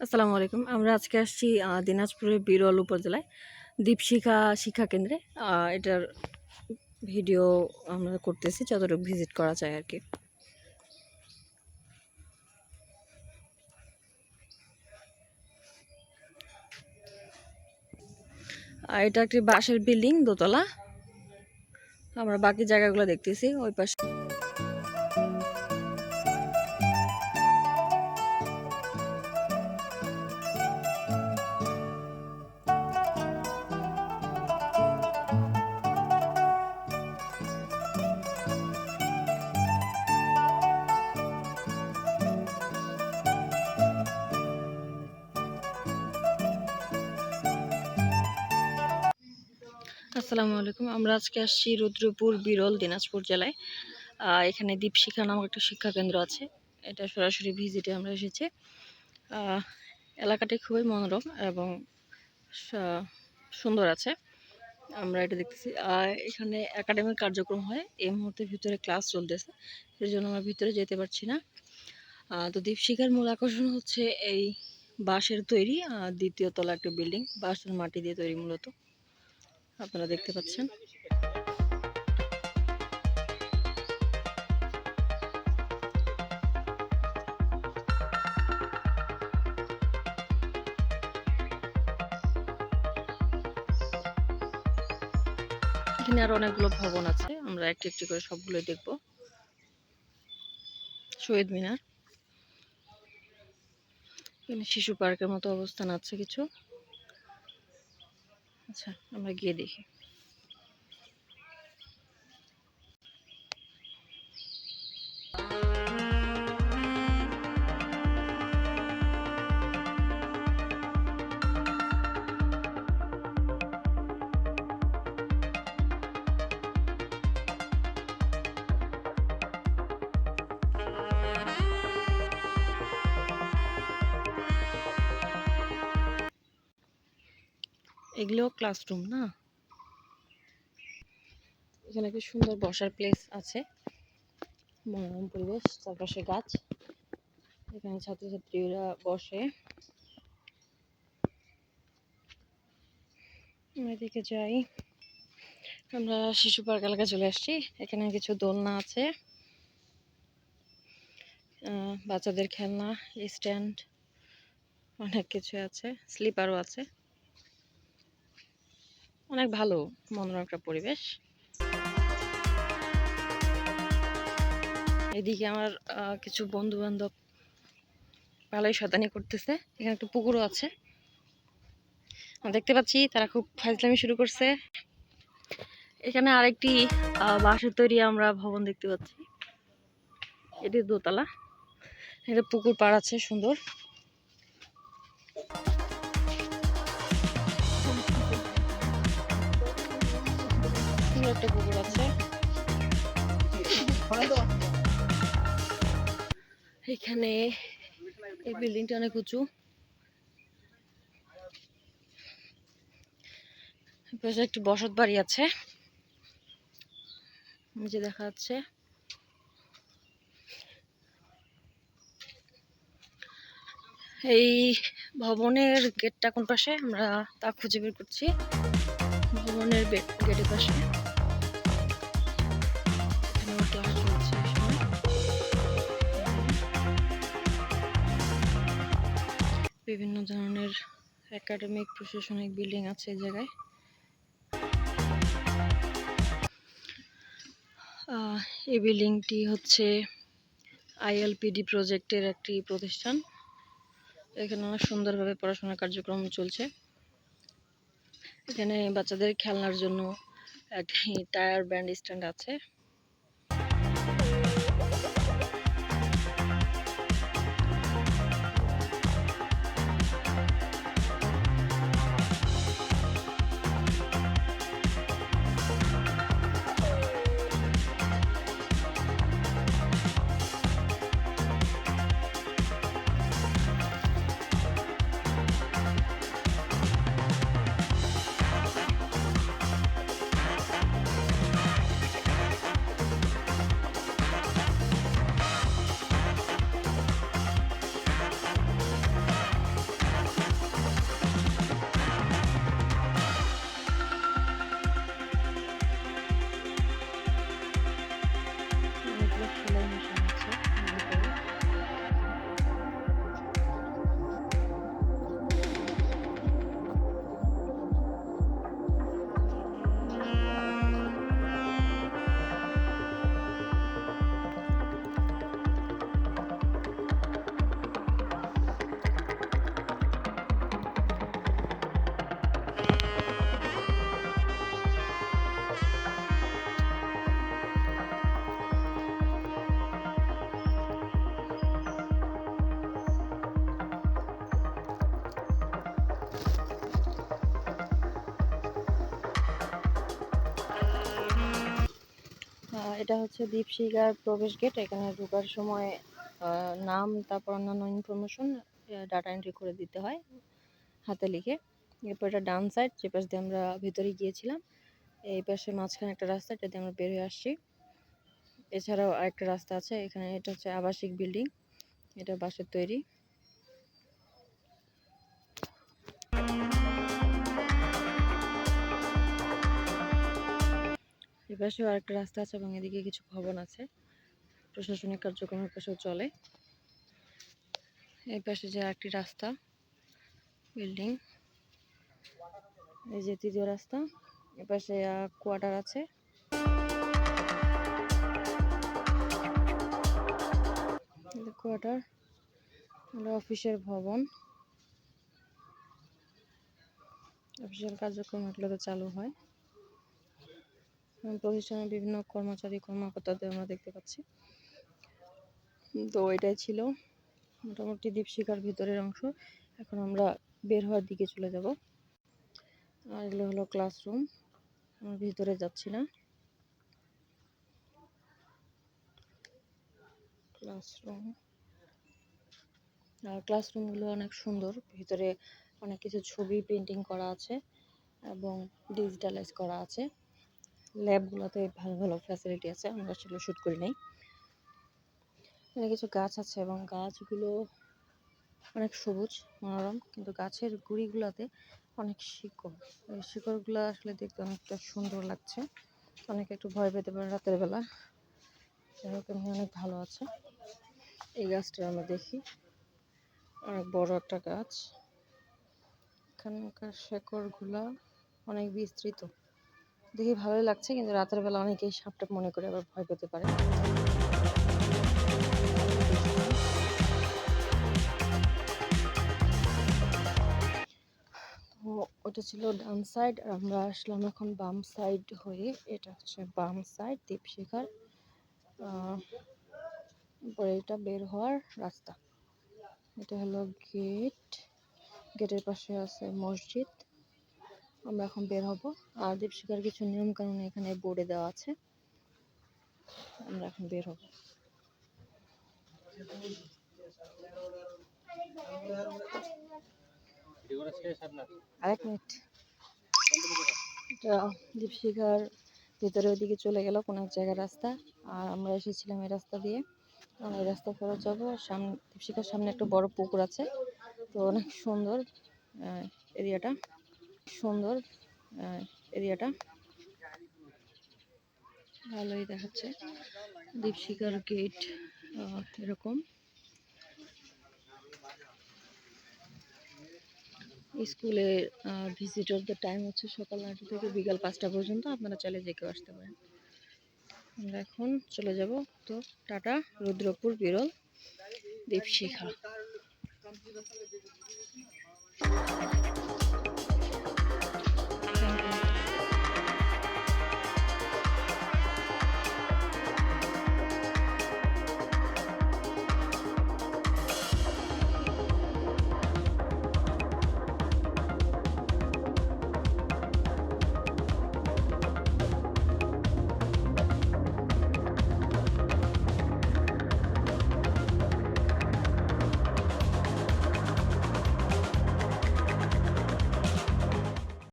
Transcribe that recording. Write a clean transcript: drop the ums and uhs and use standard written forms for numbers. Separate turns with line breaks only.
আসসালামু আলাইকুম। আমরা আজকে আসছি দিনাজপুরের বিরল উপজেলায় দীপশিখা শিক্ষা কেন্দ্রে। এটার ভিডিও আমরা করতেছি যতটুকু ভিজিট করা যায় আর কি। এটা একটি বাঁশের বিল্ডিং, দোতলা। আমরা বাকি জায়গাগুলো দেখতেছি ওই পাশে। আসসালামু আলাইকুম। আমরা আজকে আসছি রুদ্রপুর বিরল, দিনাজপুর জেলায়। এখানে দীপশিখা নামক একটা শিক্ষা কেন্দ্র আছে। এটা সরাসরি ভিজিটে আমরা এসেছি। এলাকাটি খুবই মনোরম এবং সুন্দর আছে। আমরা এটা দেখতেছি এখানে একাডেমিক কার্যক্রম হয়। এই মুহূর্তে ভিতরে ক্লাস চলতেছে, সেই জন্য আমরা ভিতরে যেতে পারছি না। তো দীপশিখার মূল আকর্ষণ হচ্ছে এই বাঁশের তৈরি দ্বিতীয় তলা একটা বিল্ডিং, বাঁশের মাটি দিয়ে তৈরি মূলত, আপনারা দেখতে পাচ্ছেন। এখানে আরো অনেকগুলো ভবন আছে, আমরা একটি একটি করে সবগুলোই দেখব। শহীদ মিনার, এখানে শিশু পার্কের মতো অবস্থান আছে কিছু। আচ্ছা, আমরা গিয়ে দেখি। এগুলো ক্লাসরুম না? এখানে একটা সুন্দর বসার প্লেস আছে, মনোরম পরিবেশ, চারপাশে গাছ। এখানে ছাত্রছাত্রীরা বসে। এদিকে যাই, আমরা শিশু পার্ক এলাকায় চলে আসছি। এখানে কিছু দোলনা আছে, বাচ্চাদের খেলনা, স্ট্যান্ড, অনেক কিছু আছে, স্লিপারও আছে। অনেক ভালো, মনোরম একটা পরিবেশ। এদিকে আমার কিছু বন্ধু বান্ধব ভালোই শয়তানি করতেছে। এখানে একটা পুকুরও আছে, দেখতে পাচ্ছি তারা খুব ফাজলামি শুরু করছে। এখানে আরেকটি বাঁশের তৈরি আমরা ভবন দেখতে পাচ্ছি, এটি দোতলা। এটা পুকুর পাড় আছে সুন্দর। একটা পুকুর আছে এখানে। এই বিল্ডিংটা অনেক উঁচু, পাশে একটি বসত বাড়ি আছে, নিচে দেখা যাচ্ছে। এই ভবনের গেটটা কোন পাশে আমরা তা খুঁজে বের করছি। ভবনের গেটের পাশে ক্লাস চলছে। বিভিন্ন ধরনের একাডেমিক প্রশাসনিক বিল্ডিং আছে এই জায়গায়। এই বিল্ডিংটি হচ্ছে ILPD প্রজেক্টের একটি প্রতিষ্ঠান। এখানে অনেক সুন্দরভাবে পড়াশোনার কার্যক্রম চলছে। এখানে বাচ্চাদের খেলনার জন্য একটি টায়ার ব্যান্ড স্ট্যান্ড আছে। এটা হচ্ছে দীপশিখার প্রবেশ গেট। এখানে ঢোকার সময় নাম, তারপর অন্যান্য ইনফরমেশন ডাটা এন্ট্রি করে দিতে হয় হাতে লিখে। এরপর এটা ডান সাইড, যে পাশ দিয়ে আমরা ভিতরে গিয়েছিলাম। এই পাশে মাঝখানে একটা রাস্তা, এটা দিয়ে আমরা বের হয়ে আসছি। এছাড়াও আরেকটা রাস্তা আছে এখানে। এটা হচ্ছে আবাসিক বিল্ডিং, এটা বাঁশের তৈরি। এই পাশেও আরেকটা রাস্তা আছে এবং এদিকে কিছু ভবন আছে, প্রশাসনিক কার্যক্রমের পাশেও চলে। এই পাশে যে আরেকটি রাস্তা, বিল্ডিং, এই যে তৃতীয় রাস্তা। এ পাশে কোয়ার্টার আছে। কোয়ার্টার হলো অফিসের ভবন, অফিসিয়াল কার্যক্রম এগুলোতে চালু হয়। প্রতিষ্ঠানের বিভিন্ন কর্মচারী কর্মকর্তাদের আমরা দেখতে পাচ্ছি। তো এটাই ছিল মোটামুটি দীপশিখার ভিতরের অংশ। এখন আমরা বের হওয়ার দিকে চলে যাব। আর এগুলো হলো ক্লাসরুম, আমরা ভিতরে যাচ্ছি না। ক্লাসরুমগুলো অনেক সুন্দর, ভিতরে অনেক কিছু ছবি পেন্টিং করা আছে এবং ডিজিটালাইজ করা আছে। ল্যাবগুলোতে ভালো ভালো ফ্যাসিলিটি আছে, আমরা সেগুলো শ্যুট করি নাই। এখানে কিছু গাছ আছে এবং গাছগুলো অনেক সবুজ মনোরম, কিন্তু গাছের গুঁড়িগুলোতে অনেক শিকড়। এই শিকড়গুলো আসলে দেখতে অনেকটা সুন্দর লাগছে। অনেকে একটু ভয় পেতে পারে রাতের বেলা, সেরকম অনেক ভালো আছে। এই গাছটা আমরা দেখি, অনেক বড় একটা গাছ। এখানকার শেকড়গুলা অনেক বিস্তৃত, দেখি ভালোই লাগছে, কিন্তু রাতের বেলা অনেকেই সাপটা মনে করে আবার ভয় পেতে পারে। তো ওটা ছিল ডান সাইড, আর আমরা আসলাম এখন বাম সাইড হয়ে। এটা হচ্ছে বাম সাইড দীপশিখার। পরে এটা বের হওয়ার রাস্তা। এটা হলো গেট, গেটের পাশে আছে মসজিদ। আমরা এখন বের হব। আর দীপশিখার কিছু নিয়ম কানুন এখানে বোর্ডে দেওয়া আছে। আমরা এখন বের হব। আরেক মিনিট। এটা দীপশিখার ভিতরে ওইদিকে চলে গেল কোন এক জায়গার রাস্তা, আর আমরা এসেছিলাম এই রাস্তা দিয়ে। এই রাস্তা ফেরত যাবো। সামনে দীপশিখার সামনে একটা বড় পুকুর আছে। তো অনেক সুন্দর এরিয়াটা, সুন্দর এরিয়াটা ভালোই দেখাচ্ছে। দীপশিখার গেট এরকম। স্কুলের ভিজিটরদের টাইম হচ্ছে সকাল 9টা থেকে বিকাল 5টা পর্যন্ত। আপনারা চাইলে যে কেউ আসতে পারেন। আমরা এখন চলে যাব। তো টাটা, রুদ্রপুর বিরল দীপশিখা।